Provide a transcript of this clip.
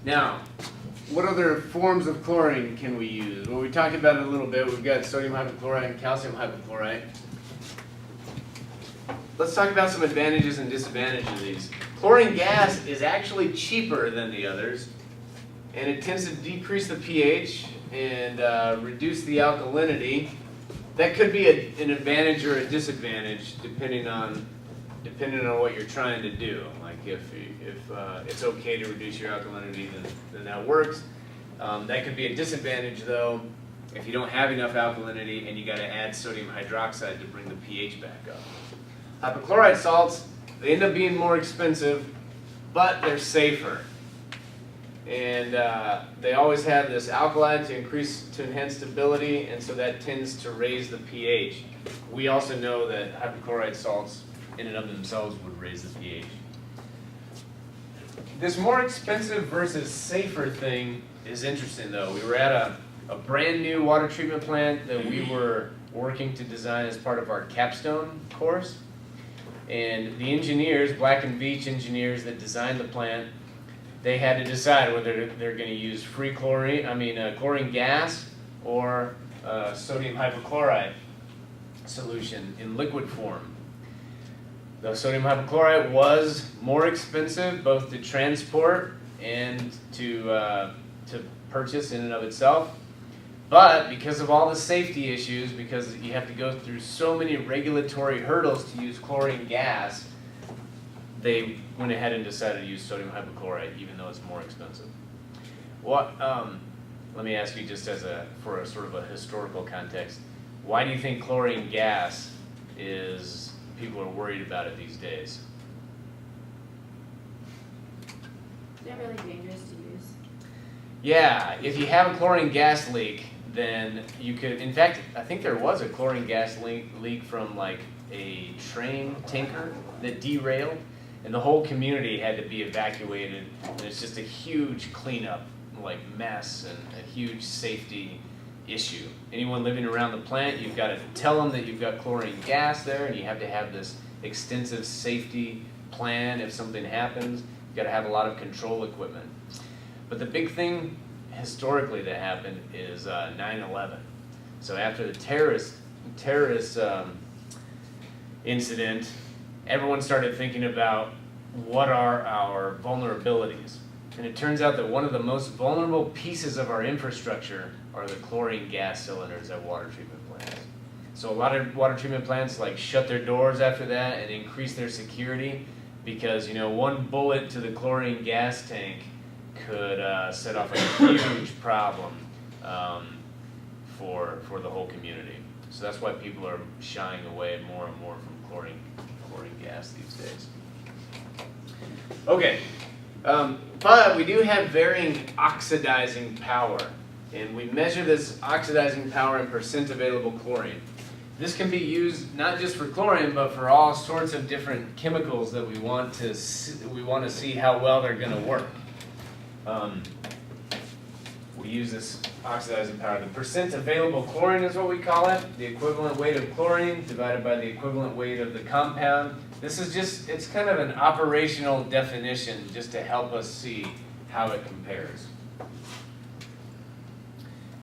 Now, what other forms of chlorine can we use? Well, we talked about it a little bit. We've got sodium hypochlorite and calcium hypochlorite. Let's talk about some advantages and disadvantages of these. Chlorine gas is actually cheaper than the others, and it tends to decrease the pH and reduce the alkalinity. That could be an advantage or a disadvantage depending on what you're trying to do. Like if it's okay to reduce your alkalinity, then that works. That could be a disadvantage though if you don't have enough alkalinity and you got to add sodium hydroxide to bring the pH back up. Hypochlorite salts, they end up being more expensive, but they're safer. And they always have this alkali to enhance stability, and so that tends to raise the pH. We also know that hypochlorite salts in and of themselves would raise the pH. This more expensive versus safer thing is interesting though. We were at a brand new water treatment plant that we were working to design as part of our capstone course. And the engineers, Black and Veatch engineers that designed the plant, they had to decide whether they're going to use chlorine gas or sodium hypochlorite solution in liquid form. The sodium hypochlorite was more expensive both to transport and to purchase in and of itself. But because of all the safety issues, because you have to go through so many regulatory hurdles to use chlorine gas, they went ahead and decided to use sodium hypochlorite, even though it's more expensive. What? Let me ask you, just for a sort of a historical context, why do you think chlorine gas is people are worried about it these days? They're really dangerous to use. Yeah, if you have a chlorine gas leak, then you could, in fact, I think there was a chlorine gas leak from like a train tanker that derailed, and the whole community had to be evacuated, and it's just a huge cleanup, like mess, and a huge safety issue. Anyone living around the plant, you've got to tell them that you've got chlorine gas there, and you have to have this extensive safety plan if something happens. You've got to have a lot of control equipment. But the big thing historically that happened is 9/11. So after the terrorist incident, everyone started thinking about what are our vulnerabilities. And it turns out that one of the most vulnerable pieces of our infrastructure are the chlorine gas cylinders at water treatment plants. So a lot of water treatment plants like shut their doors after that and increase their security because, one bullet to the chlorine gas tank could set off a huge problem for the whole community. So that's why people are shying away more and more from chlorine gas these days. Okay, but we do have varying oxidizing power, and we measure this oxidizing power in percent available chlorine. This can be used not just for chlorine, but for all sorts of different chemicals that we want to see how well they're going to work. We use this oxidizing power. The percent available chlorine is what we call it. The equivalent weight of chlorine divided by the equivalent weight of the compound. This is it's kind of an operational definition just to help us see how it compares.